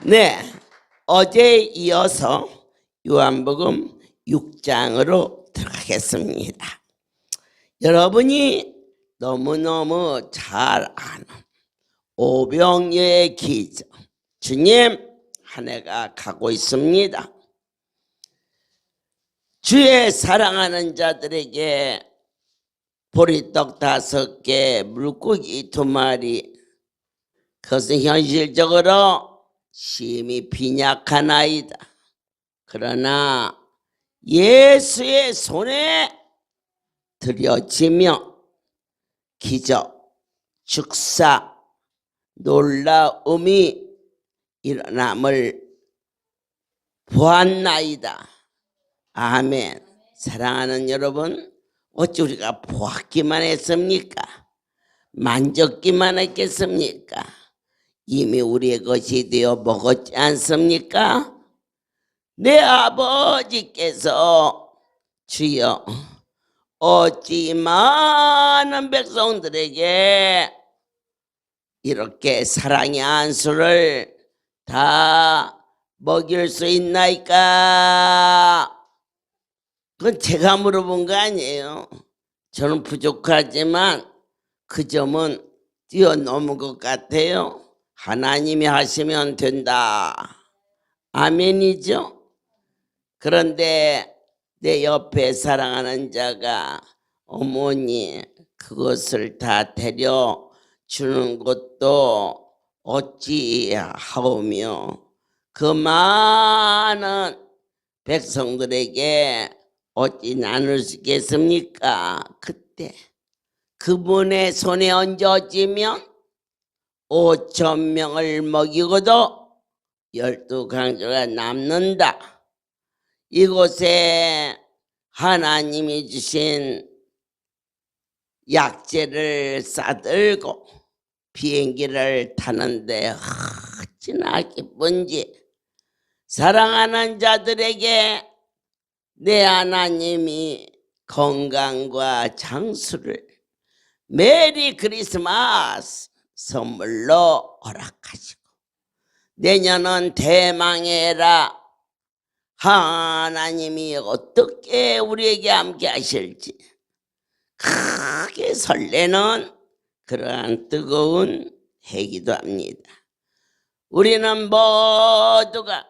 네, 어제에 이어서 요한복음 6장으로 들어가겠습니다. 여러분이 너무너무 잘 아는 오병이어의 기적, 주님 한 해가 가고 있습니다. 주의 사랑하는 자들에게 보리떡 5개, 물고기 2마리, 그것은 현실적으로 심히 빈약하나이다. 그러나 예수의 손에 들여지며 기적, 축사, 놀라움이 일어남을 보았나이다. 아멘. 사랑하는 여러분, 어찌 우리가 보았기만 했습니까? 만졌기만 했겠습니까? 이미 우리의 것이 되어 먹었지 않습니까? 내 아버지께서 주여 어찌 많은 백성들에게 이렇게 사랑의 안수를 다 먹일 수 있나이까? 그건 제가 물어본 거 아니에요. 저는 부족하지만 그 점은 뛰어넘은 것 같아요. 하나님이 하시면 된다. 아멘이죠? 그런데 내 옆에 사랑하는 자가 어머니 그것을 다 데려주는 것도 어찌하오며 그 많은 백성들에게 어찌 나눌 수 있겠습니까? 그때 그분의 손에 얹어지면 5,000명을 먹이고도 12강조가 남는다. 이곳에 하나님이 주신 약재를 싸들고 비행기를 타는데 어찌나 기쁜지 사랑하는 자들에게 내 하나님이 건강과 장수를 메리 크리스마스 선물로 허락하시고 내년은 대망의 해라. 하나님이 어떻게 우리에게 함께 하실지 크게 설레는 그러한 뜨거운 해기도 합니다. 우리는 모두가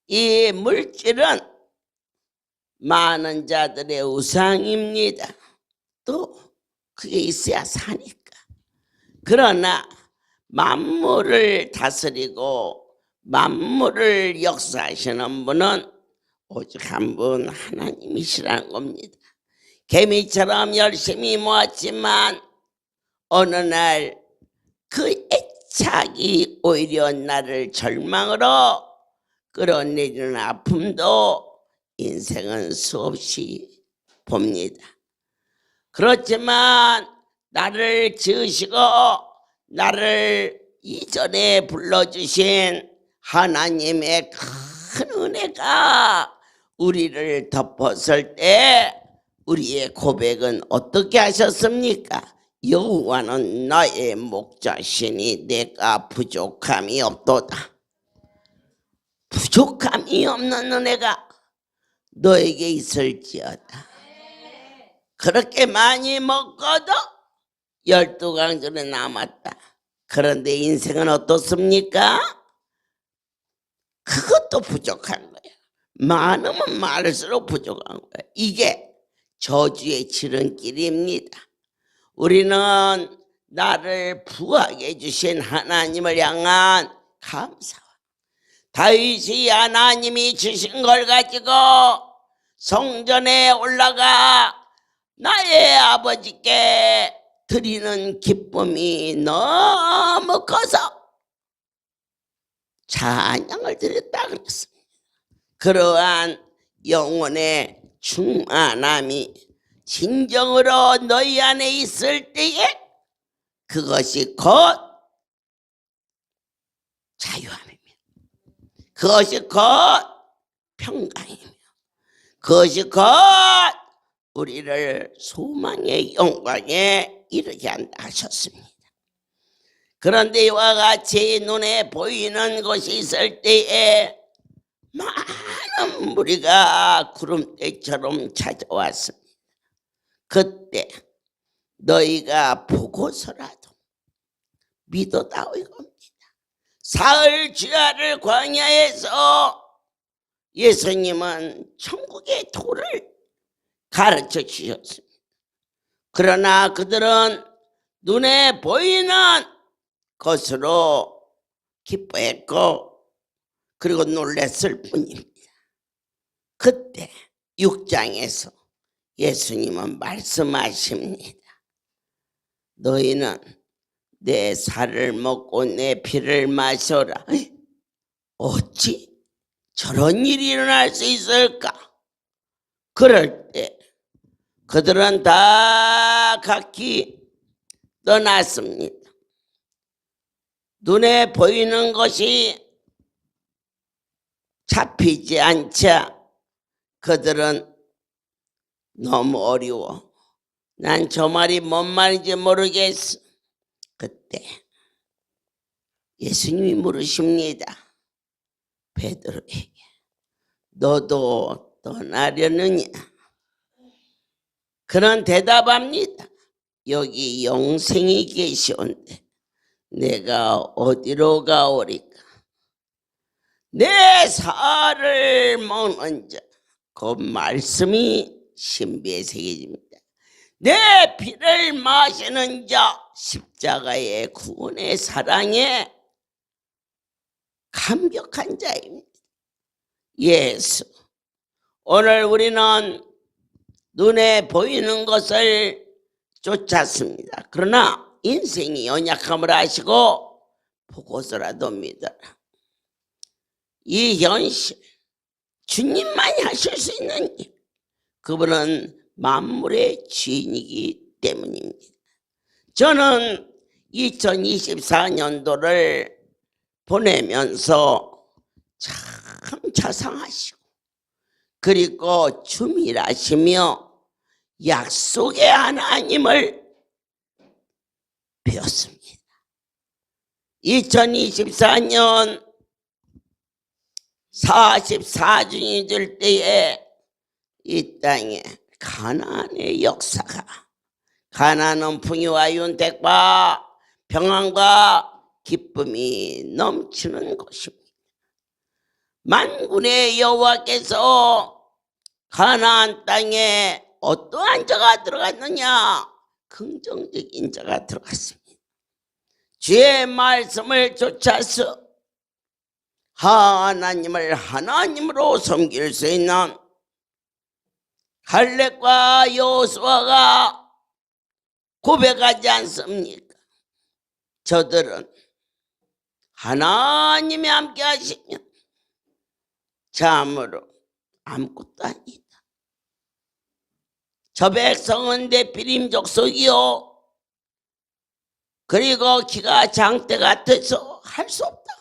이 물질은 많은 자들의 우상입니다. 또 그게 있어야 사니까. 그러나 만물을 다스리고 만물을 역사하시는 분은 오직 한 분 하나님이시라는 겁니다. 개미처럼 열심히 모았지만 어느 날 그 애착이 오히려 나를 절망으로 끌어내리는 아픔도 인생은 수없이 봅니다. 그렇지만 나를 지으시고 나를 이전에 불러주신 하나님의 큰 은혜가 우리를 덮었을 때 우리의 고백은 어떻게 하셨습니까? 여호와는 나의 목자시니 내가 부족함이 없도다. 부족함이 없는 은혜가 너에게 있을지어다. 그렇게 많이 먹어도 12강전에 남았다. 그런데 인생은 어떻습니까? 그것도 부족한 거야. 많으면 많을수록 부족한 거야. 이게 저주의 지름길입니다. 우리는 나를 부하게 해주신 하나님을 향한 감사와 다윗이 하나님이 주신 걸 가지고 성전에 올라가 나의 아버지께 드리는 기쁨이 너무 커서 찬양을 드렸다 그랬습니다. 그러한 영혼의 충만함이 진정으로 너희 안에 있을 때에 그것이 곧 자유함이며 그것이 곧 평강이며 그것이 곧 우리를 소망의 영광에 이르게 한다 하셨습니다. 그런데 이와 같이 눈에 보이는 것이 있을 때에 많은 무리가 구름대처럼 찾아왔습니다. 그때 너희가 보고서라도 믿어다오 이겁니다. 사흘 주야를 광야에서 예수님은 천국의 도를 가르쳐 주셨습니다. 그러나 그들은 눈에 보이는 것으로 기뻐했고 그리고 놀랐을 뿐입니다. 그때 6장에서 예수님은 말씀하십니다. 너희는 내 살을 먹고 내 피를 마셔라. 어찌 저런 일이 일어날 수 있을까? 그럴 때 그들은 다 각기 떠났습니다. 눈에 보이는 것이 잡히지 않자 그들은 너무 어려워. 난 저 말이 뭔 말인지 모르겠어. 그때 예수님이 물으십니다. 베드로에게 너도 떠나려느냐? 그는 대답합니다. 여기 영생이 계시온데 내가 어디로 가오리까? 내 살을 먹는 자, 그 말씀이 신비에 새겨집니다. 내 피를 마시는 자, 십자가의 구원의 사랑에 감격한 자입니다. 예수. 오늘 우리는 눈에 보이는 것을 쫓았습니다. 그러나 인생이 연약함을 아시고 보고서라도 믿어라. 이 현실, 주님만이 하실 수 있는 일, 그분은 만물의 주인이기 때문입니다. 저는 2024년도를 보내면서 참 자상하시고 그리고 주밀하시며 약속의 하나님을 배웠습니다. 2024년 44주년이 될 때에 이 땅에 가나안의 역사가, 가나안은 풍요와 윤택과 평안과 기쁨이 넘치는 곳입니다. 만군의 여호와께서 가나안 땅에 어떠한 자가 들어갔느냐? 긍정적인 자가 들어갔습니다. 주의 말씀을 쫓아서 하나님을 하나님으로 섬길 수 있는 갈렙과 여호수아가 고백하지 않습니까? 저들은 하나님이 함께 하시면 참으로 아무것도 아니다. 저 백성은 대피림 족속이요, 그리고 기가 장대 같아서 할 수 없다.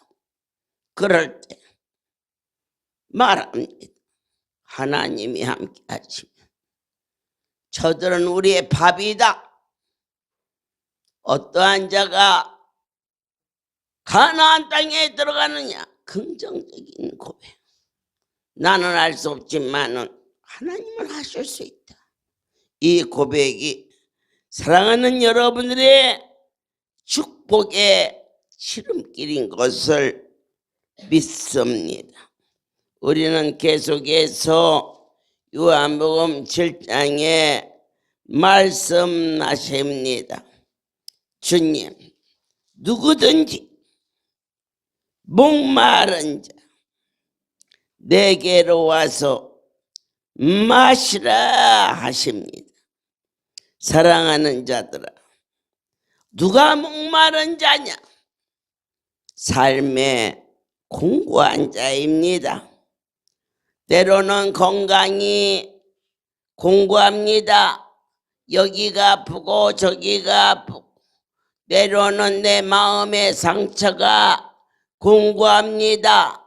그럴 때 말합니다. 하나님이 함께 하시면 저들은 우리의 밥이다. 어떠한 자가 가나안 땅에 들어가느냐? 긍정적인 고백. 나는 알 수 없지만은 하나님은 하실 수 있다. 이 고백이 사랑하는 여러분들의 축복의 지름길인 것을 믿습니다. 우리는 계속해서 요한복음 7장에 말씀하십니다. 주님, 누구든지 목마른 자 내게로 와서 마시라 하십니다. 사랑하는 자들아, 누가 목마른 자냐? 삶에 공고한 자입니다. 때로는 건강이 공고합니다. 여기가 아프고 저기가 아프고, 때로는 내 마음의 상처가 공고합니다.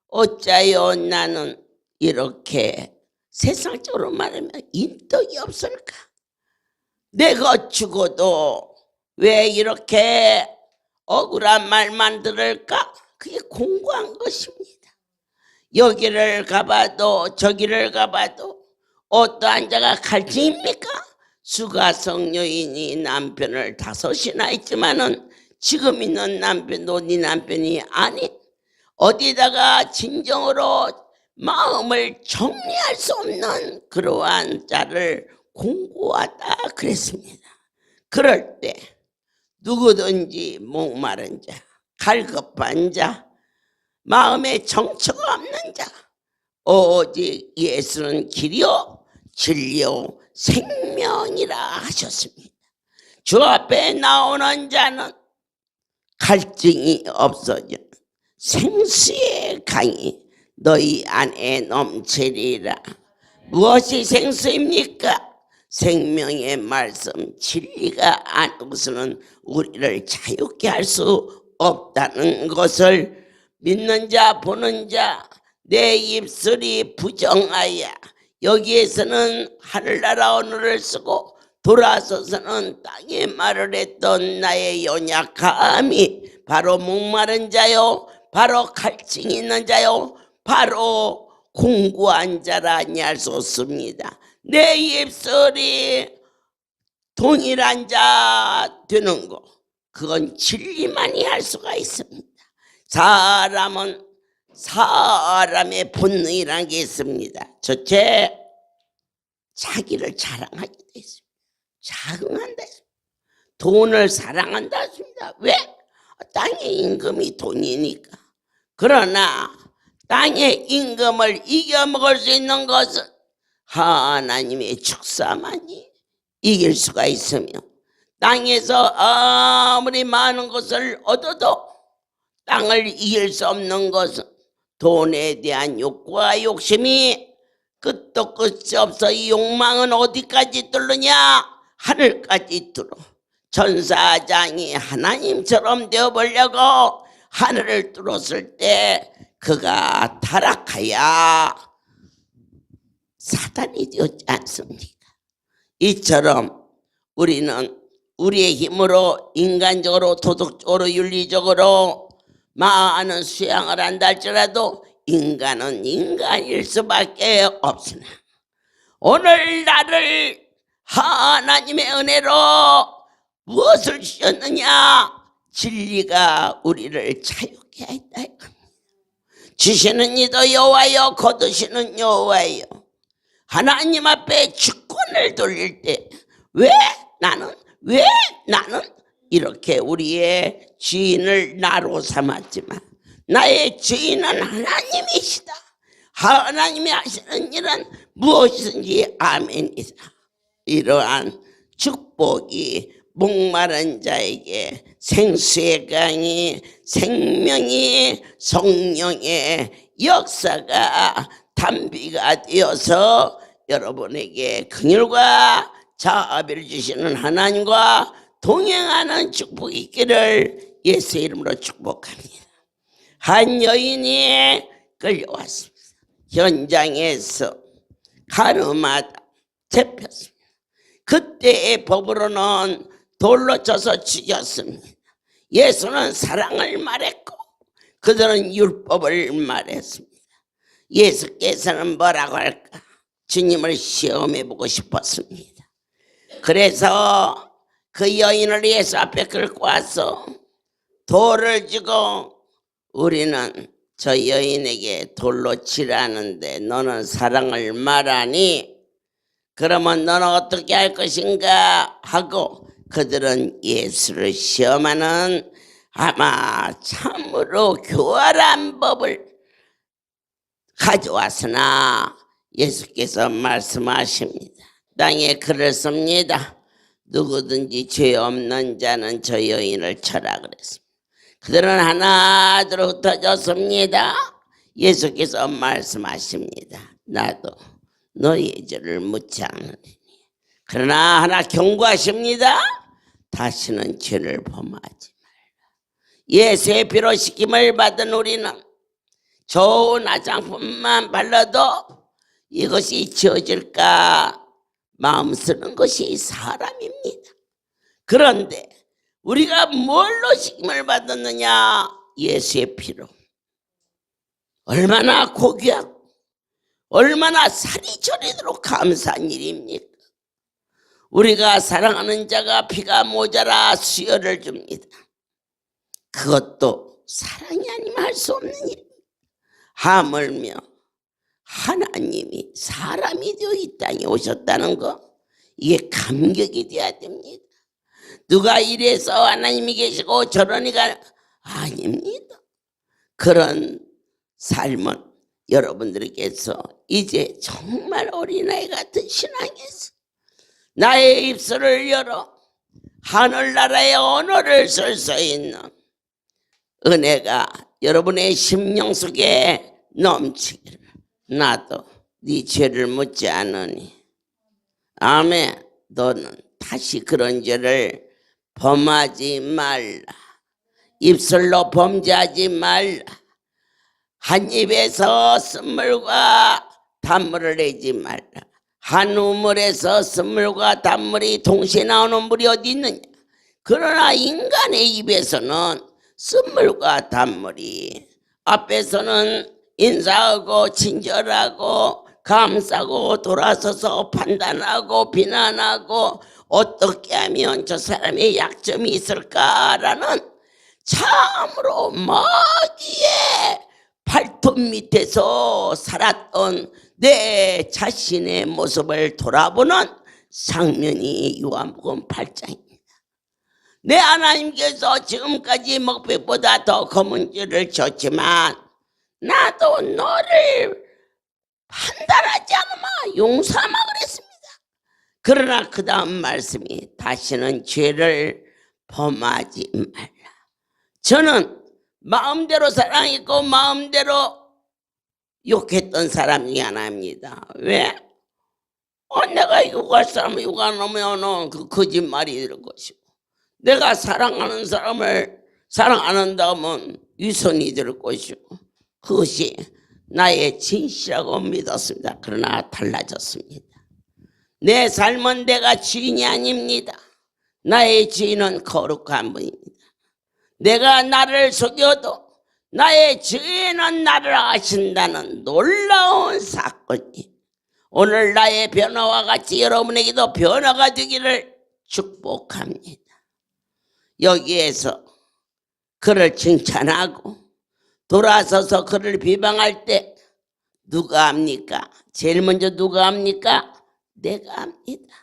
어짜요 나는 이렇게 세상적으로 말하면 인덕이 없을까? 내가 죽어도 왜 이렇게 억울한 말만 들을까? 그게 공고한 것입니다. 여기를 가봐도 저기를 가봐도 어떠한 자가 갈증입니까? 수가성 여인이 남편을 5이나 있지만은 지금 있는 남편도 네 남편이 아닌 어디다가 진정으로 마음을 정리할 수 없는 그러한 자를 공고하다 그랬습니다. 그럴 때 누구든지 목마른 자, 갈급한 자, 마음에 정처가 없는 자, 오직 예수는 길이요 진리요 생명이라 하셨습니다. 주 앞에 나오는 자는 갈증이 없어져 생수의 강이 너희 안에 넘치리라. 무엇이 생수입니까? 생명의 말씀 진리가 안고서는 우리를 자유케 할 수 없다는 것을 믿는 자 보는 자 내 입술이 부정하여 여기에서는 하늘나라 언어를 쓰고 돌아서서는 땅의 말을 했던 나의 연약함이 바로 목마른 자요 바로 갈증이 있는 자요 바로 공고한 자라니 할 수 없습니다. 내 입술이 동일한 자 되는 거 그건 진리만이 할 수가 있습니다. 사람은 사람의 본능이라는 게 있습니다. 첫째, 자기를 자랑하게 돼 있습니다. 자긍한다 했습니다. 돈을 사랑한다 했습니다. 왜? 땅의 임금이 돈이니까. 그러나 땅의 임금을 이겨먹을 수 있는 것은 하나님의 축사만이 이길 수가 있으며 땅에서 아무리 많은 것을 얻어도 땅을 이길 수 없는 것은 돈에 대한 욕구와 욕심이 끝도 끝이 없어. 이 욕망은 어디까지 뚫느냐? 하늘까지 뚫어. 천사장이 하나님처럼 되어보려고 하늘을 뚫었을 때 그가 타락하여 사단이 되었지 않습니까? 이처럼 우리는 우리의 힘으로 인간적으로 도덕적으로 윤리적으로 많은 수양을 한다 할지라도 인간은 인간일 수밖에 없으나 오늘 나를 하나님의 은혜로 무엇을 주셨느냐? 진리가 우리를 자유케 했다. 주시는 이도 여호와여 거두시는 여호와여. 하나님 앞에 주권을 돌릴 때 왜 나는 이렇게 우리의 주인을 나로 삼았지만 나의 주인은 하나님이시다. 하나님이 하시는 일은 무엇이든지 아멘이다. 이러한 축복이 목마른 자에게 생수의 강이 생명이 성령의 역사가 단비가 되어서 여러분에게 긍휼과 자비를 주시는 하나님과 동행하는 축복이 있기를 예수의 이름으로 축복합니다. 한 여인이 끌려왔습니다. 현장에서 가늠하다 잡혔습니다. 그때의 법으로는 돌로 쳐서 죽였습니다. 예수는 사랑을 말했고 그들은 율법을 말했습니다. 예수께서는 뭐라고 할까? 주님을 시험해보고 싶었습니다. 그래서 그 여인을 예수 앞에 끌고 와서 돌을 주고 우리는 저 여인에게 돌로 치라는데 너는 사랑을 말하니 그러면 너는 어떻게 할 것인가 하고 그들은 예수를 시험하는 아마 참으로 교활한 법을 가져왔으나 예수께서 말씀하십니다. 땅에 글을 씁니다. 누구든지 죄 없는 자는 저 여인을 쳐라 그랬습니다. 그들은 하나둘 흩어졌습니다. 예수께서 말씀하십니다. 나도 너희의 죄를 묻지 않으리니 그러나 하나 경고하십니다. 다시는 죄를 범하지 말라. 예수의 피로 씻김을 받은 우리는 좋은 화장품만 발라도 이것이 지워질까 마음 쓰는 것이 사람입니다. 그런데 우리가 뭘로 식임을 받았느냐? 예수의 피로. 얼마나 고귀하고 얼마나 살이 저리도록 감사한 일입니까? 우리가 사랑하는 자가 피가 모자라 수혈을 줍니다. 그것도 사랑이 아니면 할 수 없는 일입니다. 하물며 하나님이 사람이 되어 이 땅에 오셨다는 거, 이게 감격이 돼야 됩니다. 누가 이래서 하나님이 계시고 저러니까 아닙니다. 그런 삶은 여러분들께서 이제 정말 어린아이 같은 신앙에서 나의 입술을 열어 하늘나라의 언어를 쓸 수 있는 은혜가 여러분의 심령 속에 넘치기를. 나도 네 죄를 묻지 않으니 아멘. 너는 다시 그런 죄를 범하지 말라. 입술로 범죄하지 말라. 한 입에서 쓴물과 단물을 내지 말라. 한 우물에서 쓴물과 단물이 동시에 나오는 물이 어디 있느냐? 그러나 인간의 입에서는 쓴물과 단물이, 앞에서는 인사하고 친절하고 감싸고 돌아서서 판단하고 비난하고 어떻게 하면 저 사람의 약점이 있을까라는 참으로 마귀의 발톱 밑에서 살았던 내 자신의 모습을 돌아보는 장면이 요한복음 8장입니다. 내 하나님께서 지금까지 목백보다 더 검은 줄을 줬지만 나도 너를 판단하지 않으마 용서하마 그랬습니다. 그러나 그 다음 말씀이 다시는 죄를 범하지 말라. 저는 마음대로 사랑했고 마음대로 욕했던 사람 중에 하나입니다. 왜? 내가 욕할 사람을 욕하면 그 거짓말이 될 것이고, 내가 사랑하는 사람을 사랑 안 한다면 위선이 될 것이고, 그것이 나의 진실이라고 믿었습니다. 그러나 달라졌습니다. 내 삶은 내가 주인이 아닙니다. 나의 주인은 거룩한 분입니다. 내가 나를 속여도 나의 주인은 나를 아신다는 놀라운 사건이 오늘 나의 변화와 같이 여러분에게도 변화가 되기를 축복합니다. 여기에서 그를 칭찬하고 돌아서서 그를 비방할 때 누가 합니까? 제일 먼저 누가 합니까? 내가 합니다.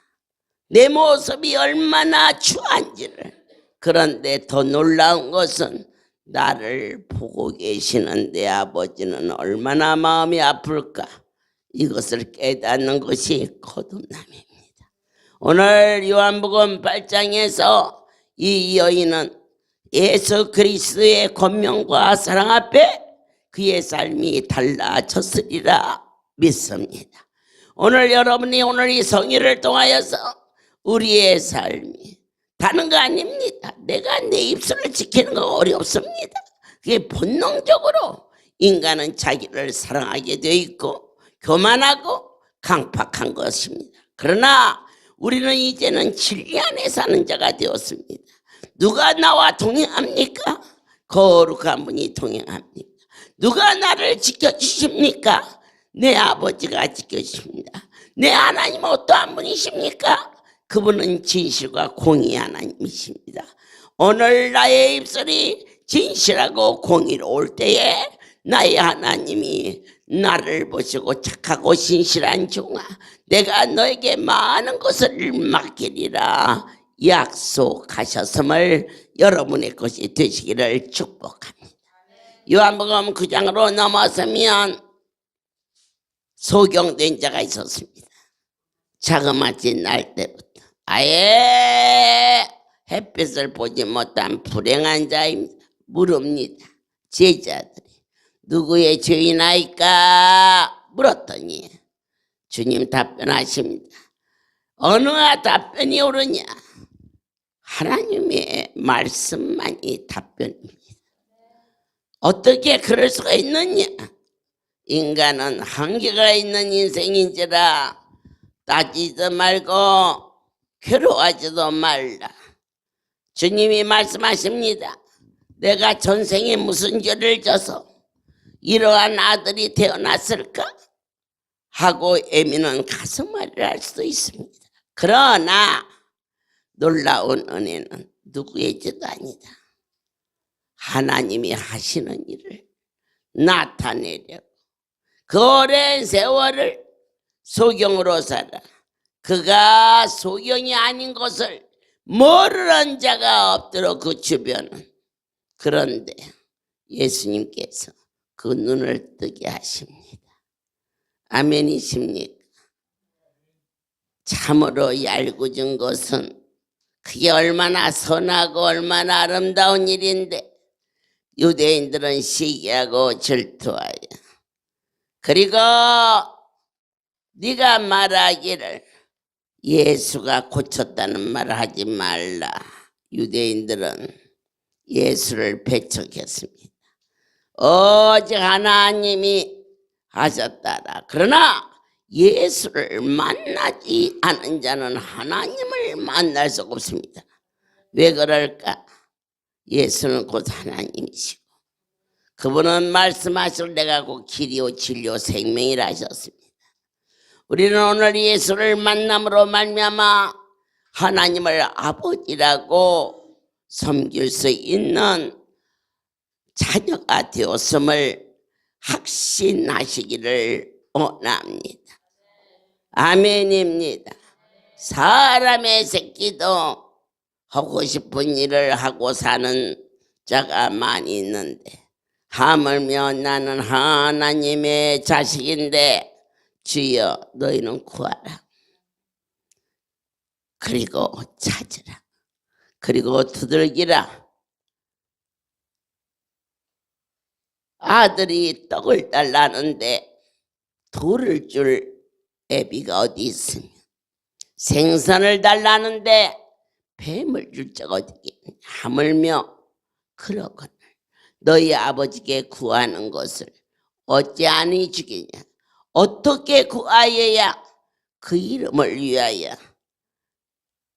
내 모습이 얼마나 추한지를. 그런데 더 놀라운 것은 나를 보고 계시는 내 아버지는 얼마나 마음이 아플까, 이것을 깨닫는 것이 거듭남입니다. 오늘 요한복음 8장에서 이 여인은 예수 그리스도의 권명과 사랑 앞에 그의 삶이 달라졌으리라 믿습니다. 오늘 여러분이 오늘 이 성의를 통하여서 우리의 삶이 다른 거 아닙니다. 내가 내 입술을 지키는 거 어렵습니다. 그게 본능적으로 인간은 자기를 사랑하게 되어 있고 교만하고 강팍한 것입니다. 그러나 우리는 이제는 진리 안에 사는 자가 되었습니다. 누가 나와 동행합니까? 거룩한 분이 동행합니다. 누가 나를 지켜주십니까? 내 아버지가 지켜주십니다. 내 하나님은 어떠한 분이십니까? 그분은 진실과 공의 하나님이십니다. 오늘 나의 입술이 진실하고 공의로울 때에 나의 하나님이 나를 보시고 착하고 신실한 종아, 내가 너에게 많은 것을 맡기리라 약속하셨음을 여러분의 것이 되시기를 축복합니다. 요한복음 9장으로 넘어서면 소경된 자가 있었습니다. 자그마치 날 때부터 아예 햇빛을 보지 못한 불행한 자입니다. 물읍니다. 제자들이 누구의 죄이나이까 물었더니 주님 답변하십니다. 어느 답변이 옳으냐? 하나님의 말씀만이 답변입니다. 어떻게 그럴 수가 있느냐? 인간은 한계가 있는 인생인지라 따지지도 말고 괴로워하지도 말라. 주님이 말씀하십니다. 내가 전생에 무슨 죄를 져서 이러한 아들이 태어났을까? 하고 애미는 가슴앓이를 할 수도 있습니다. 그러나 놀라운 은혜는 누구의 죄도 아니다. 하나님이 하시는 일을 나타내려고 그 오랜 세월을 소경으로 살아 그가 소경이 아닌 것을 모르는 자가 없도록 그 주변은. 그런데 예수님께서 그 눈을 뜨게 하십니다. 아멘이십니까? 참으로 얄궂은 것은 그게 얼마나 선하고 얼마나 아름다운 일인데 유대인들은 시기하고 질투하여 그리고 네가 말하기를 예수가 고쳤다는 말을 하지 말라. 유대인들은 예수를 배척했습니다. 오직 하나님이 하셨다라. 그러나 예수를 만나지 않은 자는 하나님을 만날 수가 없습니다. 왜 그럴까? 예수는 곧 하나님이시고 그분은 말씀하실 내가 곧 길이요 진리요 생명이라 하셨습니다. 우리는 오늘 예수를 만남으로 말미암아 하나님을 아버지라고 섬길 수 있는 자녀가 되었음을 확신하시기를 원합니다. 아멘입니다. 사람의 새끼도 하고 싶은 일을 하고 사는 자가 많이 있는데 하물며 나는 하나님의 자식인데 주여 너희는 구하라. 그리고 찾으라. 그리고 두들기라. 아들이 떡을 달라는데 돌을 줄 애비가 어디 있으며 생선을 달라는데 뱀을 줄 자가 어디 있겠느냐. 하물며 그러거늘 너희 아버지께 구하는 것을 어찌 아니 주겠냐. 어떻게 구하여야 그 이름을 위하여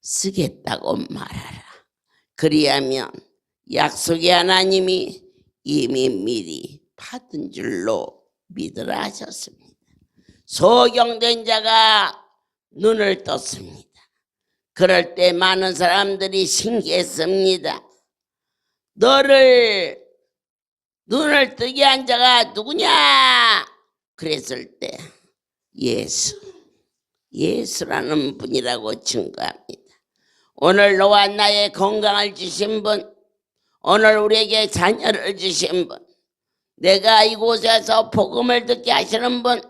쓰겠다고 말하라. 그리하면 약속의 하나님이 이미 미리 받은 줄로 믿으라 하셨습니다. 소경된 자가 눈을 떴습니다. 그럴 때 많은 사람들이 신기했습니다. 너를 눈을 뜨게 한 자가 누구냐? 그랬을 때 예수라는 분이라고 증거합니다. 오늘 너와 나의 건강을 주신 분, 오늘 우리에게 자녀를 주신 분, 내가 이곳에서 복음을 듣게 하시는 분,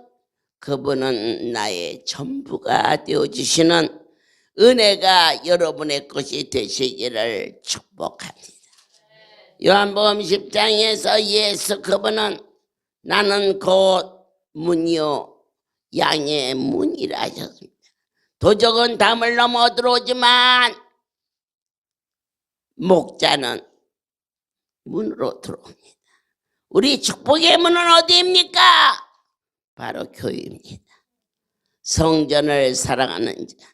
그분은 나의 전부가 되어주시는 은혜가 여러분의 것이 되시기를 축복합니다. 요한복음 10장에서 예수 그분은 나는 곧 문이요 양의 문이라 하셨습니다. 도적은 담을 넘어 들어오지만 목자는 문으로 들어옵니다. 우리 축복의 문은 어디입니까? 바로 교회입니다. 성전을 사랑하는 자,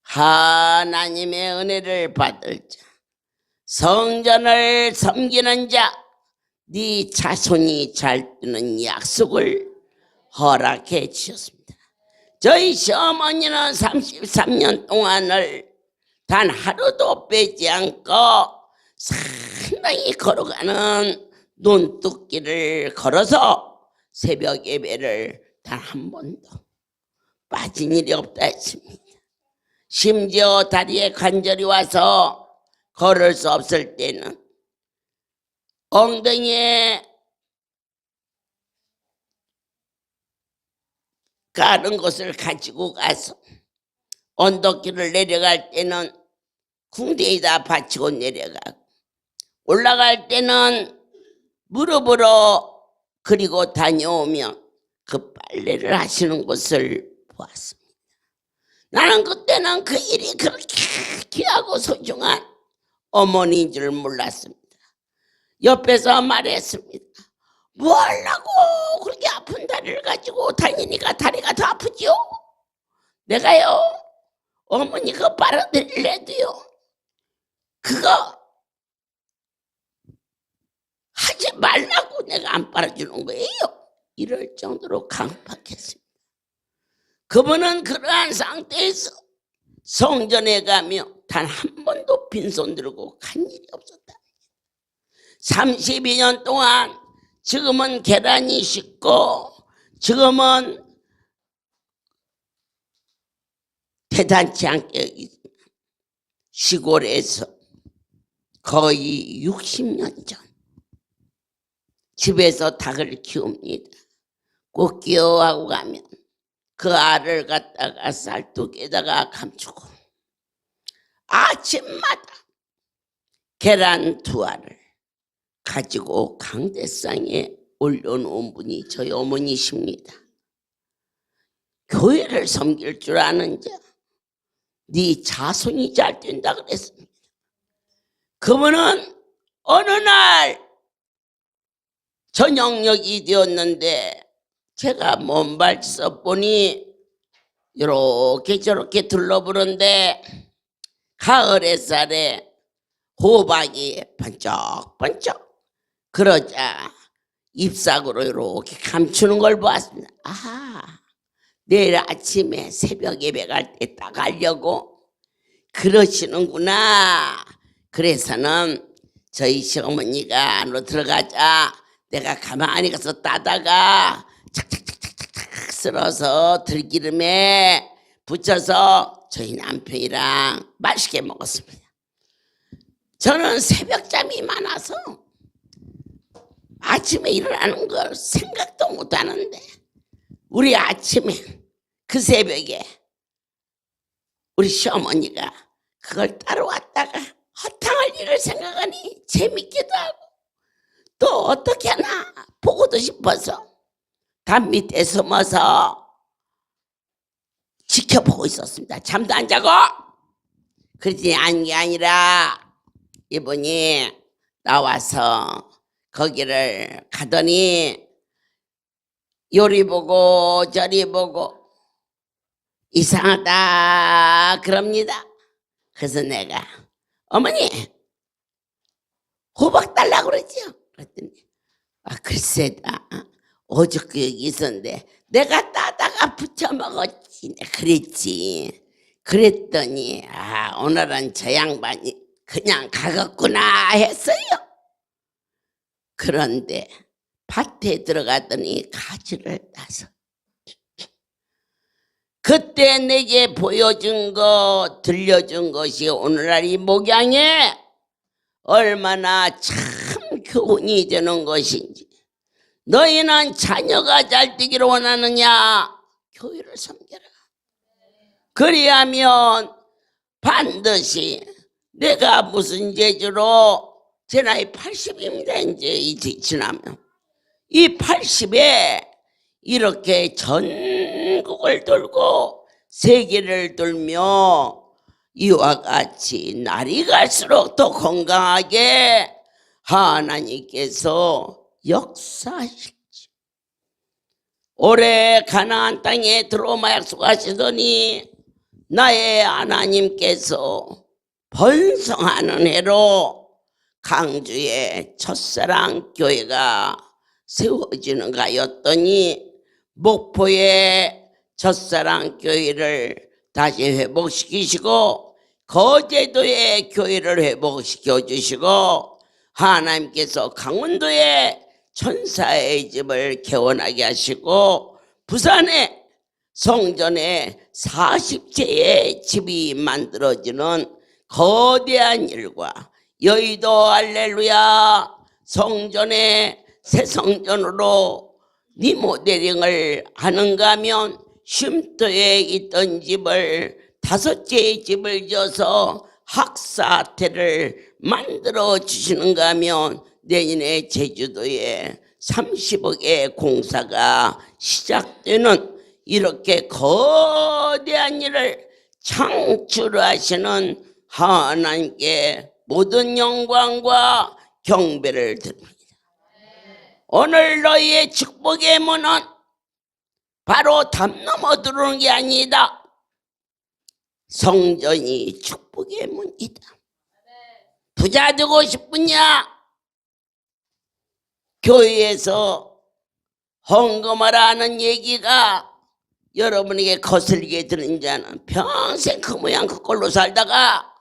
하나님의 은혜를 받을 자, 성전을 섬기는 자, 네 자손이 잘 되는 약속을 허락해 주셨습니다. 저희 시어머니는 33년 동안을 단 하루도 빼지 않고 상당히 걸어가는 논뚝길을 걸어서 새벽 예배를 단 한 번도 빠진 일이 없다 했습니다. 심지어 다리에 관절이 와서 걸을 수 없을 때는 엉덩이에 가는 것을 가지고 가서 언덕길을 내려갈 때는 궁대에다 받치고 내려가고 올라갈 때는 무릎으로 그리고 다녀오며 그 빨래를 하시는 것을 보았습니다. 나는 그때는 그 일이 그렇게 귀하고 소중한 어머니인 줄 몰랐습니다. 옆에서 말했습니다. 뭐 하려고 그렇게 아픈 다리를 가지고 다니니까 다리가 더 아프지요? 내가요 어머니 그거 빨아들일래도요 그거 빨아주는 거예요. 이럴 정도로 강팍했습니다. 그분은 그러한 상태에서 성전에 가며 단 한 번도 빈손 들고 간 일이 없었다. 32년 동안 지금은 계란이 식고 지금은 대단치 않게 시골에서 거의 60년 전 집에서 닭을 키웁니다. 꼭 끼워하고 가면 그 알을 갖다가 쌀뚜기에다가 감추고 아침마다 계란 2알을 가지고 강대상에 올려놓은 분이 저희 어머니십니다. 교회를 섬길 줄 아는 자, 네 자손이 잘 된다 그랬습니다. 그분은 어느 날 저녁녘이 되었는데 제가 먼발 써보니 이렇게 저렇게 둘러보는데 가을 햇살에 호박이 번쩍번쩍 그러자 잎사귀로 이렇게 감추는 걸 보았습니다. 아하, 내일 아침에 새벽 예배 갈 때 따가려고 그러시는구나. 그래서는 저희 시어머니가 안으로 들어가자 내가 가만히 가서 따다가 착착착착착 쓸어서 들기름에 붙여서 저희 남편이랑 맛있게 먹었습니다. 저는 새벽잠이 많아서 아침에 일어나는 걸 생각도 못하는데 우리 아침에 그 새벽에 우리 시어머니가 그걸 따라왔다가 허탕할 일을 생각하니 재밌기도 하고 또 어떻게 하나 보고도 싶어서 담 밑에 숨어서 지켜보고 있었습니다. 잠도 안 자고. 그러지 않은 게 아니라 이분이 나와서 거기를 가더니 요리 보고 저리 보고 이상하다 그럽니다. 그래서 내가 어머니 호박 달라고 그러죠. 그랬더니 글쎄다 어저께 여기 있었는데 내가 따다가 부쳐 먹었지. 그랬지. 그랬더니 오늘은 저 양반이 그냥 가겠구나 했어요. 그런데 밭에 들어가더니 가지를 따서 그때 내게 보여준 거 들려준 것이 오늘날 이 목양에 얼마나 참 교훈이 되는 것인지. 너희는 자녀가 잘 되기를 원하느냐? 교회를 섬겨라. 그리하면 반드시 내가 무슨 재주로 제 나이 80입니다. 이제 지나면 이 80에 이렇게 전국을 돌고 세계를 돌며 이와 같이 날이 갈수록 더 건강하게 하나님께서 역사하실지. 올해 가나안 땅에 들어오마 약속하시더니 나의 하나님께서 번성하는 해로 강주의 첫사랑 교회가 세워지는가 하였더니 목포의 첫사랑 교회를 다시 회복시키시고 거제도의 교회를 회복시켜 주시고 하나님께서 강원도의 천사의 집을 개원하게 하시고 부산의 성전에 40채의 집이 만들어지는 거대한 일과 여의도 할렐루야 성전에 새 성전으로 리모델링을 하는가 하면 쉼터에 있던 집을 5채의 집을 지어서 학사태를 만들어 주시는가 하면 내년에 제주도에 30억의 공사가 시작되는 이렇게 거대한 일을 창출하시는 하나님께 모든 영광과 경배를 드립니다. 오늘 너희의 축복의 문은 바로 담 넘어 들어오는 게 아니다. 성전이 축복의 문이다. 부자 되고 싶으냐? 교회에서 헌금하라는 얘기가 여러분에게 거슬리게 들은 자는 평생 그 모양 그 꼴로 살다가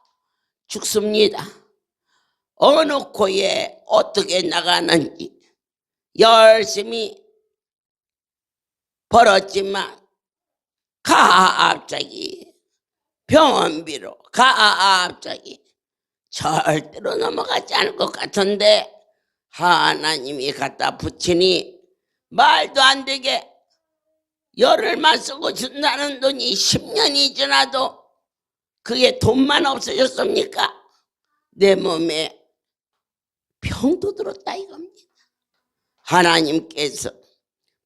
죽습니다. 어느 코에 어떻게 나가는지 열심히 벌었지만 갑자기 병원비로 갑자기 절대로 넘어가지 않을 것 같은데 하나님이 갖다 붙이니 말도 안 되게 열흘만 쓰고 준다는 돈이 10년이 지나도 그게 돈만 없어졌습니까? 내 몸에 병도 들었다 이겁니다. 하나님께서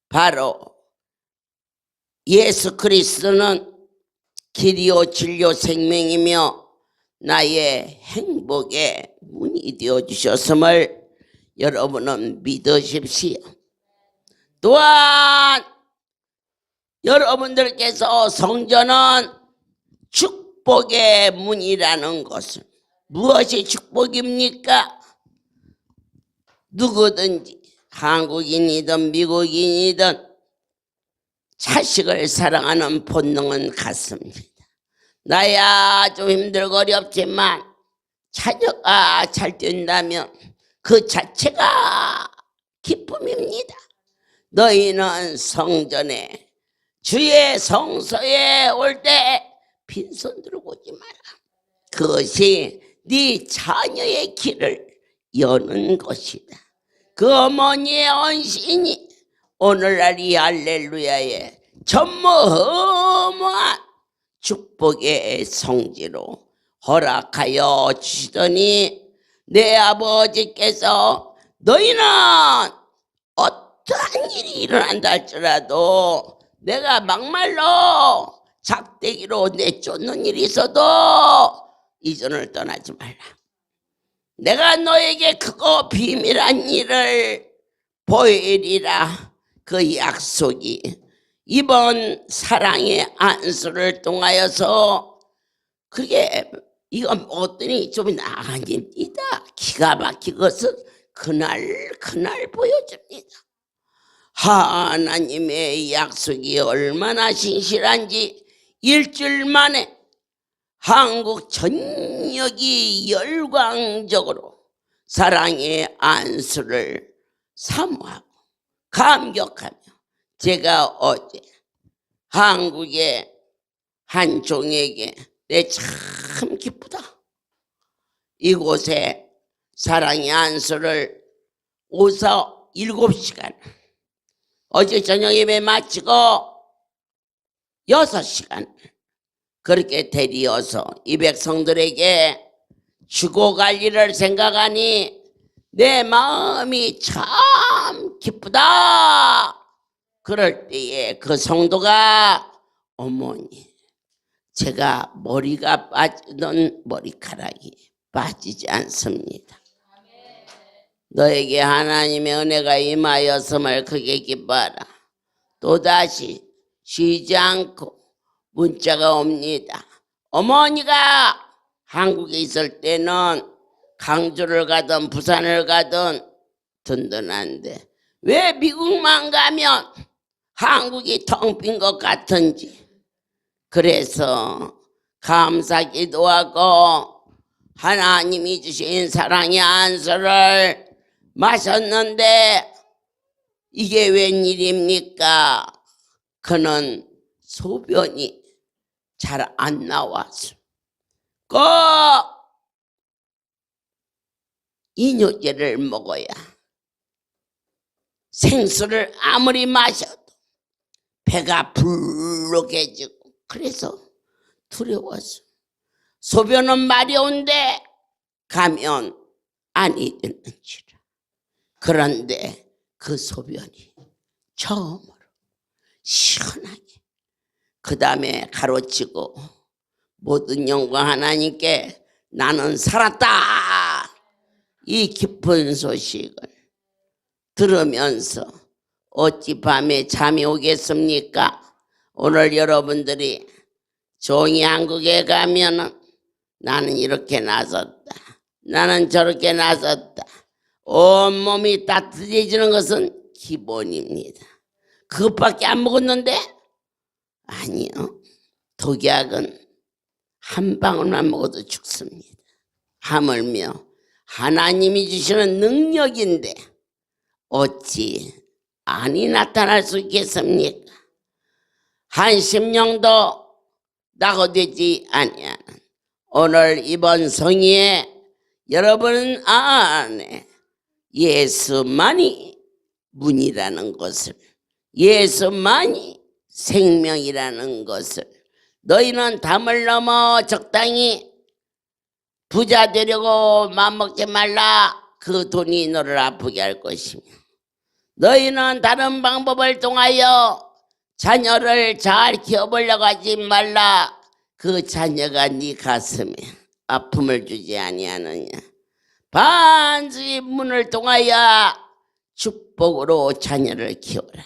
바로 예수 그리스도는 길이요 진리요 생명이며 나의 행복의 문이 되어주셨음을 여러분은 믿으십시오. 또한 여러분들께서 성전은 축복의 문이라는 것은 무엇이 축복입니까? 누구든지 한국인이든 미국인이든 자식을 사랑하는 본능은 같습니다. 나야 좀 힘들고 어렵지만 자녀가 잘 된다면 그 자체가 기쁨입니다. 너희는 성전에 주의 성소에 올 때 빈손 들고 오지 마라. 그것이 네 자녀의 길을 여는 것이다. 그 어머니의 언신이 오늘날 이 할렐루야의 전무후무한 축복의 성지로 허락하여 주시더니 내 아버지께서 너희는 어떠한 일이 일어난다 할지라도 내가 막말로 작대기로 내쫓는 일이 있어도 이 전을 떠나지 말라. 내가 너에게 크고 비밀한 일을 보이리라. 그 약속이 이번 사랑의 안수를 통하여서 그게 이건 어떠니 좀 나아집니다. 기가 막힌 것은 그날 보여줍니다. 하나님의 약속이 얼마나 신실한지 일주일 만에 한국 전역이 열광적으로 사랑의 안수를 사모하고 감격하며 제가 어제 한국의 한 종에게 내 참 기쁘다. 이곳에 사랑의 안수를 오서 7시간 어제 저녁 예배 마치고 6시간 그렇게 대리어서 이 백성들에게 주고 갈 일을 생각하니 내 마음이 참 기쁘다. 그럴 때에 그 성도가 어머니 제가 머리가 빠지던 머리카락이 빠지지 않습니다. 너에게 하나님의 은혜가 임하였음을 크게 기뻐하라. 또다시 쉬지 않고 문자가 옵니다. 어머니가 한국에 있을 때는 강주를 가든 부산을 가든 든든한데 왜 미국만 가면 한국이 텅 빈 것 같은지 그래서 감사 기도하고 하나님이 주신 사랑의 안수를 마셨는데 이게 웬일입니까? 그는 소변이 잘 안 나와서 꼭 이뇨제를 먹어야 생수를 아무리 마셔도 배가 불룩해지고 그래서 두려워서 소변은 마려운데 가면 아니 되는지라. 그런데 그 소변이 처음으로 시원하게 그 다음에 가로치고 모든 영광 하나님께 나는 살았다. 이 기쁜 소식을 들으면서 어찌 밤에 잠이 오겠습니까? 오늘 여러분들이 종이 한국에 가면은 나는 이렇게 나섰다. 나는 저렇게 나섰다. 온몸이 따뜻해지는 것은 기본입니다. 그것밖에 안 먹었는데? 아니요. 독약은 한 방울만 먹어도 죽습니다. 하물며 하나님이 주시는 능력인데 어찌 안이 나타날 수 있겠습니까? 한 심령도 낙오되지 아니하는 오늘 이번 성의에 여러분 안에 예수만이 문이라는 것을, 예수만이 생명이라는 것을, 너희는 담을 넘어 적당히 부자 되려고 맘먹지 말라. 그 돈이 너를 아프게 할 것이며, 너희는 다른 방법을 통하여 자녀를 잘 키워보려고 하지 말라. 그 자녀가 네 가슴에 아픔을 주지 아니하느냐. 반드시 문을 통하여 축복으로 자녀를 키워라.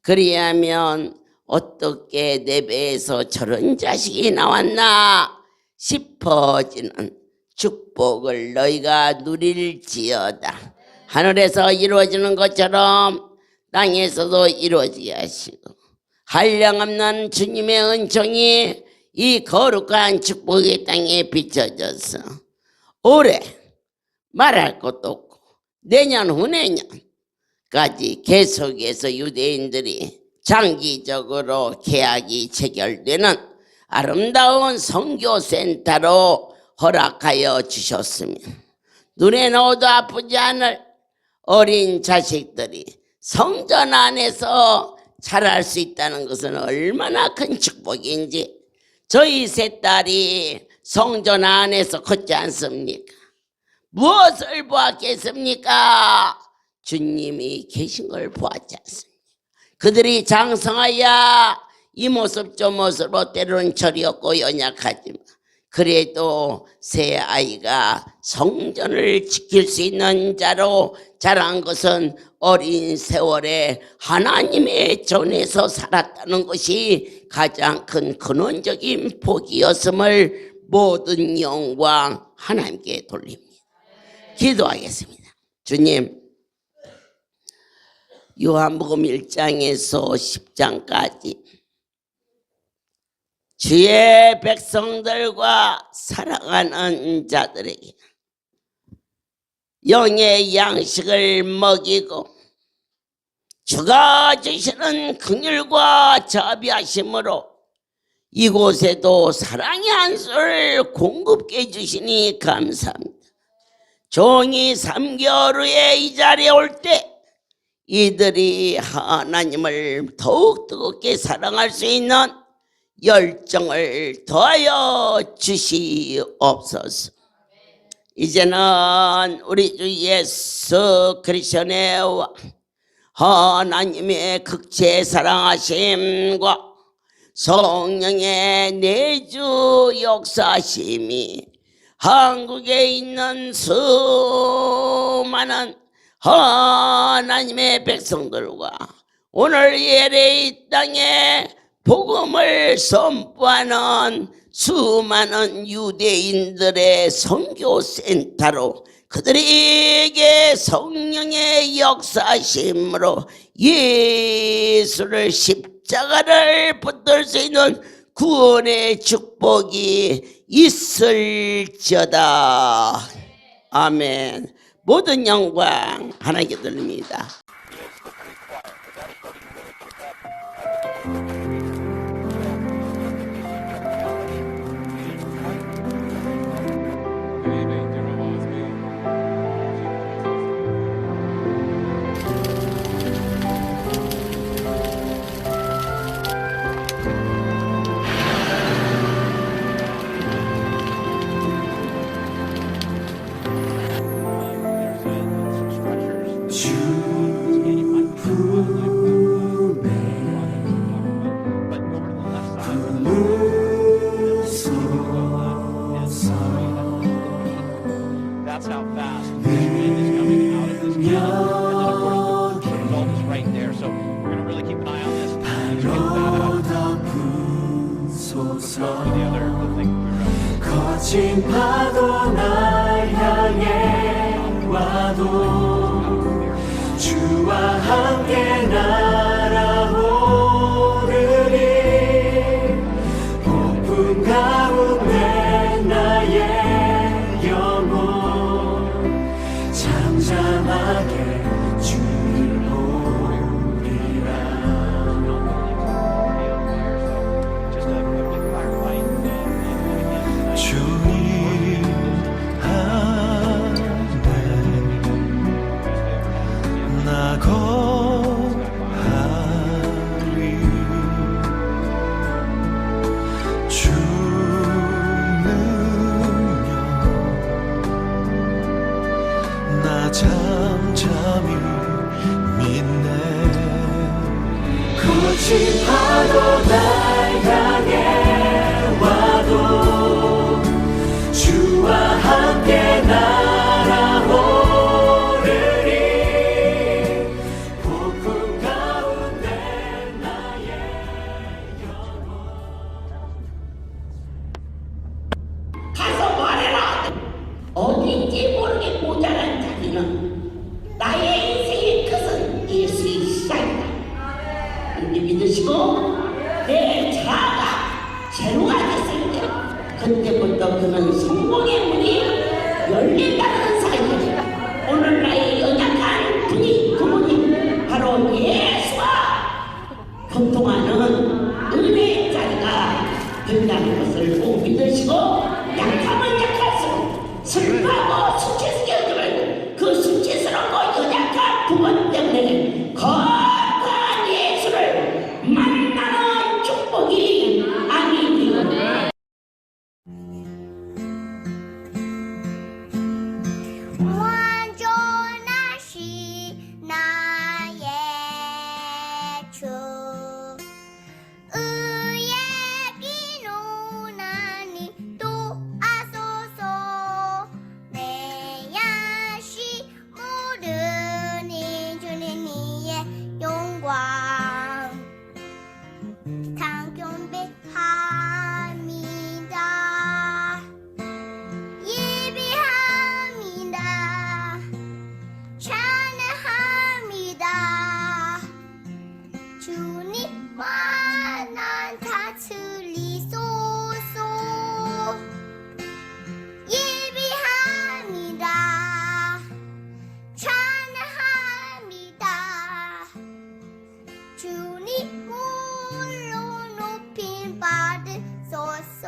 그리하면 어떻게 내 배에서 저런 자식이 나왔나 싶어지는 축복을 너희가 누릴지어다. 하늘에서 이루어지는 것처럼 땅에서도 이루어지게 하시고, 한량없는 주님의 은총이 이 거룩한 축복의 땅에 비춰져서 올해 말할 것도 없고 내년 후내년까지 계속해서 유대인들이 장기적으로 계약이 체결되는 아름다운 선교센터로 허락하여 주셨으며, 눈에 넣어도 아프지 않을 어린 자식들이 성전 안에서 자랄 수 있다는 것은 얼마나 큰 축복인지. 저희 세 딸이 성전 안에서 컸지 않습니까? 무엇을 보았겠습니까? 주님이 계신 걸 보았지 않습니까? 그들이 장성하여 이 모습 저 모습으로 때로는 철이 없고 연약하지만 그래도 새 아이가 성전을 지킬 수 있는 자로 자란 것은 어린 세월에 하나님의 전에서 살았다는 것이 가장 큰 근원적인 복이었음을 모든 영광 하나님께 돌립니다. 기도하겠습니다. 주님, 요한복음 1장에서 10장까지 주의 백성들과 사랑하는 자들에게 영의 양식을 먹이고 주가 주시는 긍휼과 자비하심으로 이곳에도 사랑의 한수를 공급해 해주시니 감사합니다. 종이 3개월 후에 이 자리에 올 때 이들이 하나님을 더욱 뜨겁게 사랑할 수 있는 열정을 더하여 주시옵소서. 이제는 우리 주 예수 그리스도의 하나님의 극체 사랑하심과 성령의 내주 역사심이 한국에 있는 수많은 하나님의 백성들과 오늘 예래 이 땅에 복음을 선포하는 수많은 유대인들의 선교센터로 그들에게 성령의 역사심으로 예수를 십자가를 붙들 수 있는 구원의 축복이 있을지어다. 아멘. 모든 영광 하나님께 드립니다. That's how fast this wind is coming out of this tunnel. And then, of course, the result is right there. So we're going to really keep an eye on this. And get that out. The other thing we were 거친 파도 날 향해 와 주와 함께 날아오르리. 폭풍 가운데 나의 영혼 잠잠하게 주를 보리라. 주님 안에 나 거하리. 주 능력 나 잠잠히 믿네. 거친 파도 날 향해 와도 주와 함께 날아오르리. 폭풍 가운데 나의 영혼. 가서 말해라. 어딘지 모르게 모자란 자기는 나의 인생의 끝은 예수의 시작이다. 이제 믿으시고 내 자아가 제로가 됐을 때 그때부터 그는 성공의 문이 열린다는 사실이다. 오늘 나의 연약한 그분이 바로 예수와 교통하는 은혜의 자리가 된다는 것을 꼭 믿으시고 약하면 약할수록 슬퍼하고 수치스러워하지 말고 그 수치스럽고 연약한 부분 때문에 거룩한 예수를 만나는 축복이 아니니라. 완전하시 나의 주 의의 기노나니 또 아소서. 내 야시 모르니 주는 이의 영광 당경배합니다. 예배합니다. 찬양합니다. 주님만 다스리소서. 예배합니다. 찬양합니다. 주님 홀로 높임 받으소서.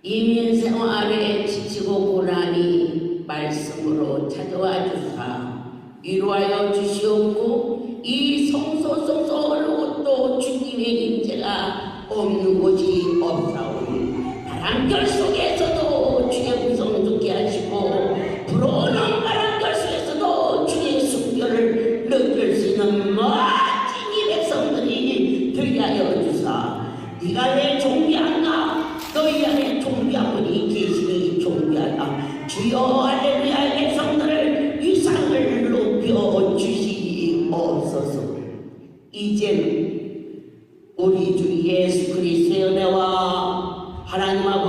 이민 생활에 지치고 고난이 말씀으로 찾아와 주사 위로하여 주시옵고 이 성소성소로 또 주님의 임재가 없는 곳이 없사오니 바람결 속에서도 주의 음성 듣게 하시고 불어오는 바람결 속에서도 주의 숨결을 느낄 수 있는 멋진 이 백성들이 되게 하여 주사 네가 내 종비한가 너희 안에 종비한 분이 계시니 종비하라. 주여 할렐루야. 백성들을 위상을 높여 주시옵소서. 이제는 우리 주 예수 그리스도의 은혜와 하나님 아버지